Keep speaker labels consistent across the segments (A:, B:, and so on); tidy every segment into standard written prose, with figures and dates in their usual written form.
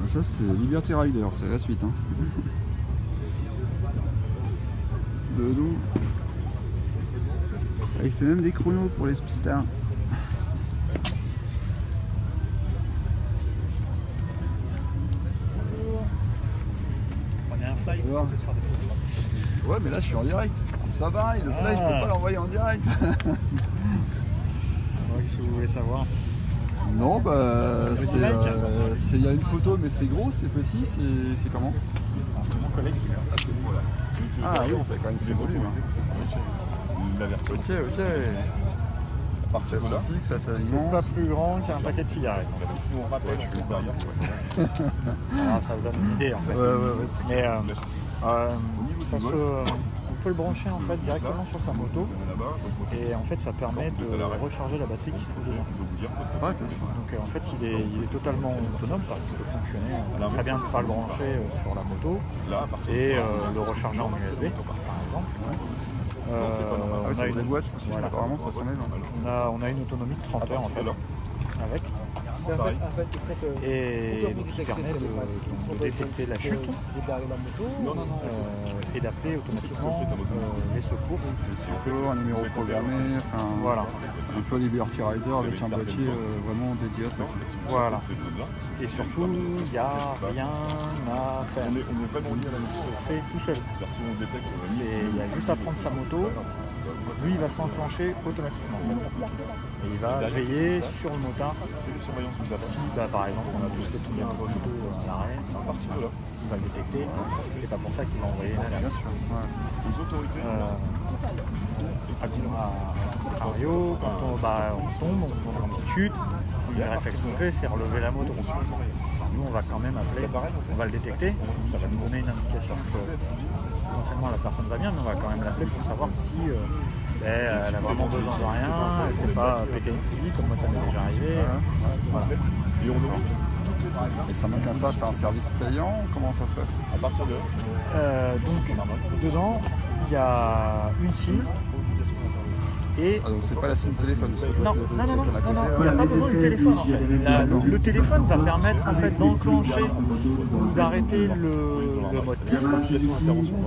A: Ça c'est Liberty Rider, c'est la suite. Hein. Le nom. Il fait même des chronos pour les Speedstars.
B: On est un fly, on peut faire des photos.
A: Ouais mais là je suis en direct. C'est pas pareil, le fly je peux pas l'envoyer en direct.
B: Qu'est-ce que vous voulez savoir?
A: Non, bah, il y a une photo, mais c'est gros, c'est petit, c'est comment?
B: C'est mon collègue qui l'a.
A: Ah oui, c'est quand même c'est volume. Ok.
C: C'est
A: Ça fixe, ça
B: C'est
A: s'alimente.
B: pas plus grand qu'un paquet de cigarettes. En fait.
C: On rappelle, je suis derrière.
B: Alors, ça vous donne une idée en fait.
A: Ouais.
B: Mais on peut le brancher en fait directement sur sa moto et en fait ça permet de recharger la batterie qui se trouve dedans. Donc en fait il est totalement autonome, ça peut fonctionner très bien de pas le brancher sur la moto et le recharger en USB par exemple.
A: C'est des boîtes,
B: voilà.
A: apparemment ça s'enlève.
B: On a une autonomie de 30 heures en fait avec. Et donc, qui permet de détecter la chute et d'appeler automatiquement les secours.
A: Un numéro programmé,
B: Voilà.
A: un peu Liberty Rider avec un boîtier vraiment dédié à ça.
B: Voilà. Et surtout, il n'y a rien à faire. Il se fait tout seul. Il y a juste à prendre sa moto. Lui, il va s'enclencher automatiquement. Et il va veiller sur le motard. Si, par exemple, on a tous fait tomber un moto à l'arrêt, il va le détecter. C'est pas pour ça qu'il va envoyer une alerte.
A: Bien sûr.
B: À Rio, quand on tombe, on fait une petite chute, le réflexe qu'on fait, c'est relever la moto. Nous, on va quand même appeler, on va le détecter, ça va nous donner une indication que potentiellement la personne va bien, mais on va quand même l'appeler pour savoir si elle a vraiment besoin de rien, elle ne s'est pas péter une poulie, comme moi ça m'est déjà arrivé. Voilà.
A: Et ça manque à ça, c'est un service payant, comment ça se passe?
C: À partir de
B: Donc, dedans, il y a une SIM. Et
A: donc c'est pas la SIM téléphone, parce que je vois
B: non,
A: que le téléphone à côté.
B: il n'y a pas besoin du téléphone en fait. Le téléphone va permettre en fait d'enclencher ou d'arrêter le mode piste,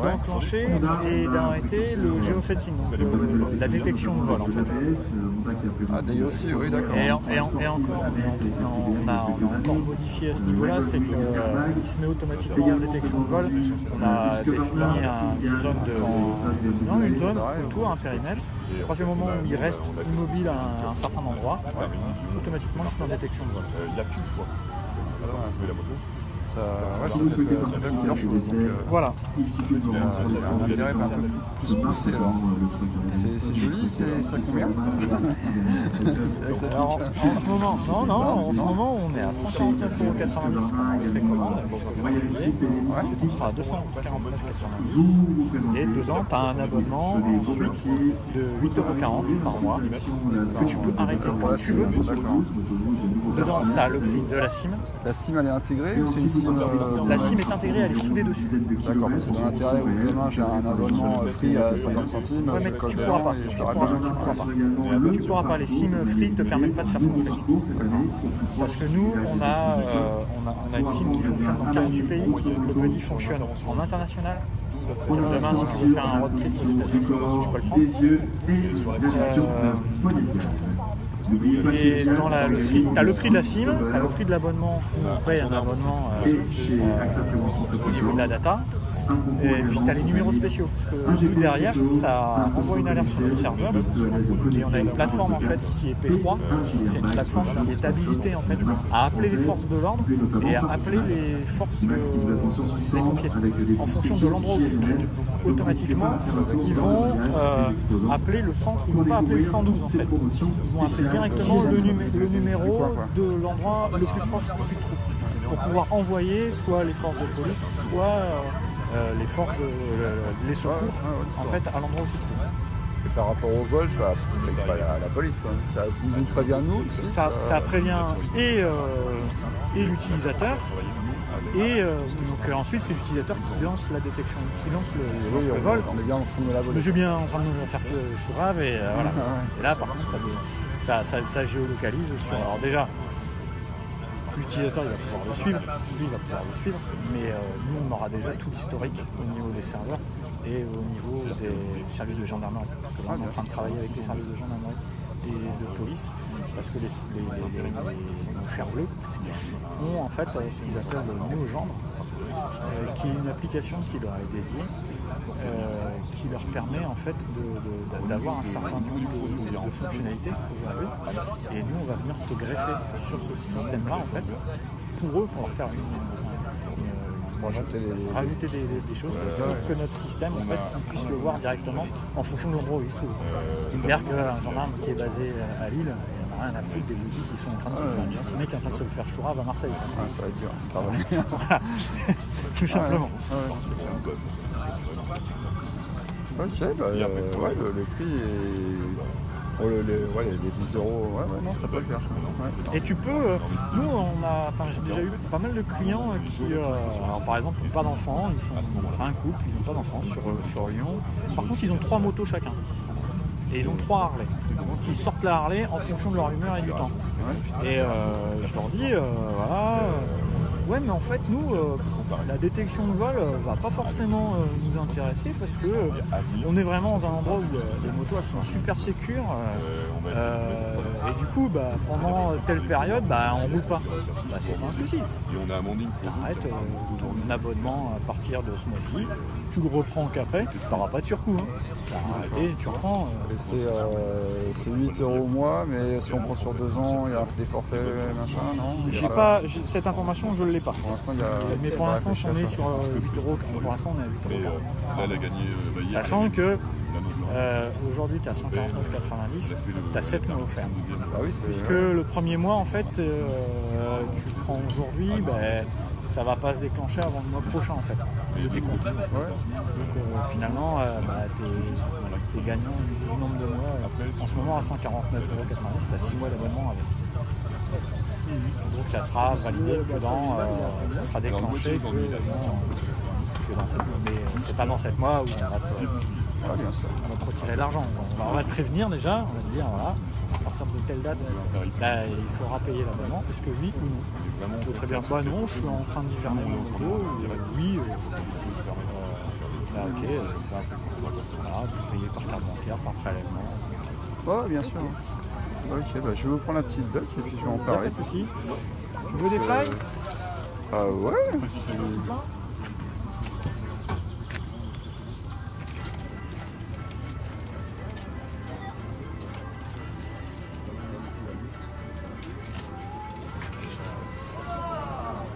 B: d'enclencher et d'arrêter le géofencing, donc la détection de vol en fait.
A: Ah d'ailleurs aussi, oui d'accord.
B: Et encore, on a encore modifié à ce niveau-là, c'est qu'il se met automatiquement en détection de vol. On a défini une zone autour, un périmètre. À partir du moment où il reste immobile à un certain endroit, automatiquement il se met en détection de vol.
C: Il n'y a qu'une fois. La moto.
A: Ça fait plusieurs choses. Donc,
B: voilà.
A: Il y a un intérêt un peu plus poussé alors. C'est joli, ça combien?
B: Alors en ce moment, en ce moment on est à 149,90 € pour les précommandes jusqu'au 1er juillet. Ce sera à 249,90 € et 2 ans, tu as un abonnement ensuite de 8,40 € par mois que tu peux arrêter quand tu veux. Dedans, tu as le prix de la SIM.
A: La SIM elle est intégrée ou c'est une SIM
B: La SIM est intégrée, elle est soudée dessus.
A: D'accord, parce que dans l'intérêt où demain j'ai un abonnement free à 50 centimes,
B: Ouais, mais tu pourras pas. Tu pourras pas. Les SIM free te permettent pas de faire ce qu'on fait. Parce que nous, on a une SIM qui fonctionne dans 48 pays. Le Buddy fonctionne en international. Demain, si tu veux faire un road trip aux États-Unis, tu peux le prendre. Et dans tu as le prix de la SIM, tu as le prix de l'abonnement, on paye un abonnement au niveau de la data, Et puis tu as les numéros spéciaux, parce que nous, derrière, ça envoie une alerte sur le serveur, et on a une plateforme en fait qui est P3, c'est une plateforme qui est habilitée en fait à appeler les forces de l'ordre et à appeler les forces des pompiers. En fonction de l'endroit où tu te trouves, automatiquement, ils vont appeler le centre, ils ne vont pas appeler le 112 en fait, ils vont appeler directement le numéro de l'endroit le plus proche où tu te trouves, pour pouvoir envoyer soit les forces de police, soit les forces les secours en fait à l'endroit où tu te trouves.
A: Et par rapport au vol, ça prévient pas la police quoi. Ça nous prévient nous.
B: Ça prévient et l'utilisateur et donc ensuite c'est l'utilisateur qui lance la détection, qui lance le vol.
A: On est bien en train de la voler.
B: Je suis bien en train de me faire chourave et voilà. Et là par contre ça géolocalise sur. Alors déjà l'utilisateur il va pouvoir le suivre, lui il va pouvoir le suivre, mais nous on aura déjà tout l'historique au niveau des serveurs et au niveau des services de gendarmerie. Parce que là, on est en train de travailler avec les services de gendarmerie et de police, parce que nos chers bleus ont en fait ce qu'ils appellent le NeoGendre, qui est une application qui leur est dédiée, qui leur permet en fait d'avoir un certain nombre de fonctionnalités aujourd'hui. Et nous, on va venir se greffer sur ce système-là en fait, pour eux, pour leur faire rajouter des choses pour que notre système en fait, on puisse le voir directement en fonction de l'endroit où il se trouve. C'est clair qu'un gendarme qui est basé à Lille, il n'a rien à foutre des outils qui sont en train de se faire. Ce mec est en train de se le faire chourave à Marseille.
A: Ça va être dur. Ça va.
B: Voilà. Tout simplement.
A: Ok, bah, le prix est... les 10 euros, non, ça peut le faire. Ouais.
B: Et tu peux, nous j'ai déjà eu pas mal de clients qui, alors par exemple, n'ont pas d'enfants, c'est un couple, ils n'ont pas d'enfants sur Lyon. Par contre, ils ont 3 motos chacun. Et ils ont 3 Harley. Donc ils sortent la Harley en fonction de leur humeur et du temps. Ouais. Et je leur dis, ouais, mais en fait, nous, la détection de vol va pas forcément nous intéresser parce que on est vraiment dans un endroit où les motos elles sont super sécures et du coup, pendant telle période, on roule pas. C'est pas un souci. T'arrêtes ton abonnement à partir de ce mois-ci, tu le reprends qu'après, tu n'auras pas de surcoût. T'as arrêté, tu reprends.
A: C'est 8 euros au mois, mais si on prend sur 2 ans, il y a des forfaits, machin, non?
B: Cette information, je ne l'ai pas.
A: Pour l'instant,
B: mais pour l'instant, on est sur 8 euros. Pour l'instant, on est à 8 euros.
C: Elle a gagné.
B: Sachant que aujourd'hui, tu as 149,90, tu as 7 mois offerts. Puisque le premier mois, en fait, tu le prends aujourd'hui, ça va pas se déclencher avant le mois prochain, en fait. Le décompte. Donc finalement, t'es gagnant du nombre de mois. En ce moment, à 149,90 €, tu as 6 mois d'abonnement avec. Donc ça sera validé ça sera déclenché que dans 7 mois. Mais c'est pas dans 7 mois où on va te retirer l'argent. On va te prévenir déjà, on va te dire voilà, à partir de telle date, il faudra payer l'abonnement, est-ce que oui ou non. Il faut très bien, non, je suis en train d'hiverner mon moto, oui, ok, voilà, vous payez par carte bancaire, par prélèvement.
A: Bien sûr. Ok, je vais vous prendre la petite doc et puis je vais en parler.
B: Pas de souci. Tu veux des fly?
A: Ouais.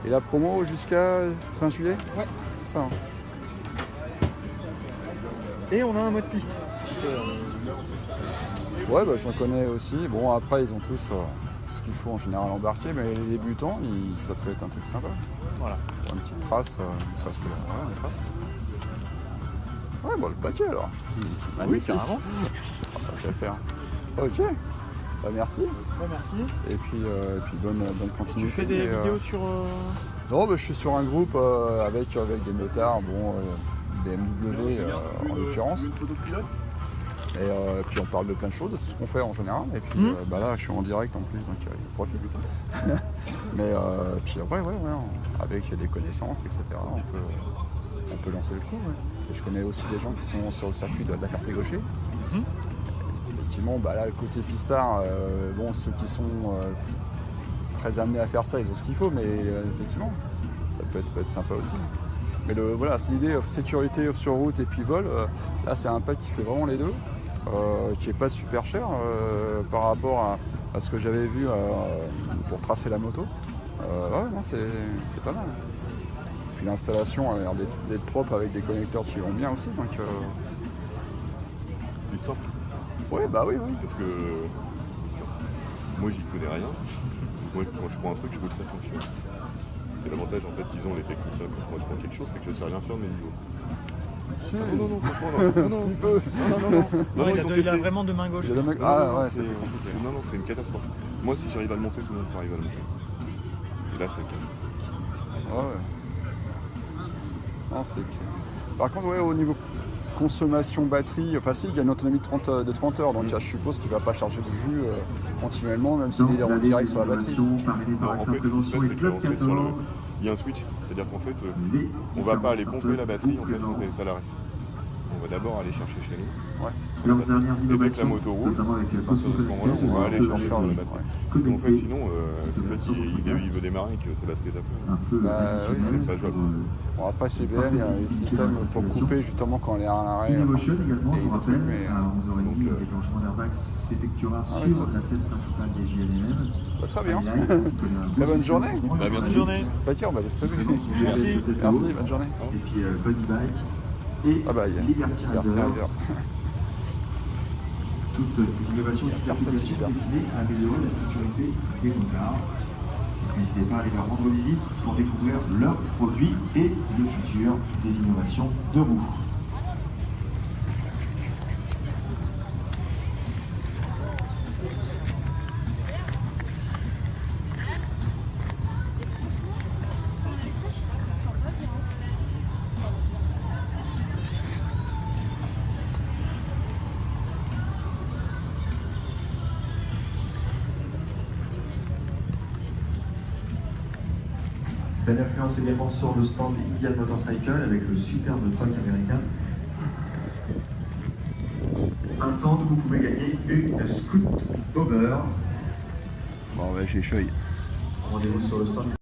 A: Et la promo jusqu'à fin juillet?
B: Ouais.
A: C'est ça.
B: Et on a un mode piste.
A: Ouais, j'en connais aussi. Bon, après, ils ont tous ce qu'il faut en général embarquer, mais les débutants, ça peut être un truc sympa.
B: Voilà.
A: Une petite trace, ne serait-ce que une trace. Ouais, le paquet alors.
B: Oui, carrément.
A: Ça va faire. Ok. Merci.
B: Merci.
A: Et puis bonne continuité.
B: Tu fais des vidéos sur...
A: Non, je suis sur un groupe avec des motards, BMW en l'occurrence. Et puis on parle de plein de choses, de tout ce qu'on fait en général. Et puis là, je suis en direct en plus, donc il profite. Mais puis après, avec des connaissances, etc., on peut lancer le coup. Ouais. Et je connais aussi des gens qui sont sur le circuit de la Ferté-Gaucher. Effectivement, là, le côté pistard, ceux qui sont très amenés à faire ça, ils ont ce qu'il faut, mais effectivement, ça peut être sympa aussi. Mais voilà, c'est l'idée sécurité sur route et puis vol. Là, c'est un pack qui fait vraiment les deux, qui est pas super cher par rapport à ce que j'avais vu pour tracer la moto. Ouais, non, c'est pas mal. Puis l'installation a l'air d'être propre avec des connecteurs qui vont bien aussi. Donc,
C: Il est simple.
A: ouais, bah oui.
C: Parce que moi, j'y connais rien. Moi, quand je prends un truc, je veux que ça fonctionne. C'est l'avantage en fait qu'ils ont les techniciens quand moi je prends quelque chose, c'est que je sais rien faire de mes niveaux.
A: Si.
C: Non, franchement, non.
A: Tu peux.
B: Non,
C: ils ont
B: il a
C: testé.
B: vraiment de main gauche.
A: Il y a
C: Non,
A: ouais,
C: c'est compliqué. Non, c'est une catastrophe. Moi, si j'arrive à le monter, tout le monde peut arriver à le monter. Et là, c'est le cas.
A: Ouais. Non, c'est clair. Par contre, ouais, au niveau consommation batterie, enfin si, il y a une autonomie de 30 heures, donc là, je suppose qu'il ne va pas charger le jus continuellement, même s'il est en direct sur la batterie.
C: Non, en fait, ce qui se passe, c'est qu'en fait, il y a un switch, c'est-à-dire qu'en fait, on ne va pas aller pomper la batterie en fait, quand elle est à l'arrêt. On va d'abord aller chercher chez nous.
A: Ouais.
C: Et dès que la moto roule, à partir de ce moment-là, on va aller chercher sur la batterie. Parce qu'en fait, sinon, celui qui veut démarrer et que sa batterie est à fond,
A: Bah, oui,
C: c'est pas jouable.
A: Bon, après, chez BM, il y a des systèmes pour couper justement quand elle est à l'arrêt.
D: Innomotion également,
A: et
D: je vous
A: des trucs,
D: rappelle,
A: mais,
D: à 11h30, le déclenchement d'airbag s'effectuera sur la scène principale des JLM.
A: bah, très bien. Très bonne journée.
C: Bah, merci.
B: Bonne journée.
A: D'accord, on va laisser
B: Merci.
A: Merci, bonne journée.
D: Et puis Body Bike et
A: Ah bah, il y a
D: Liberty Rider. Toutes ces innovations et ces applications destinées à améliorer la sécurité des motards. N'hésitez pas à aller leur rendre visite pour découvrir leurs produits et le futur des innovations de roues. Belle influence également sur le stand Indian Motorcycle avec le superbe truck américain. Un stand où vous pouvez gagner une Scoot Bobber.
A: Bon, ouais, j'ai feuille.
D: Rendez-vous sur le stand.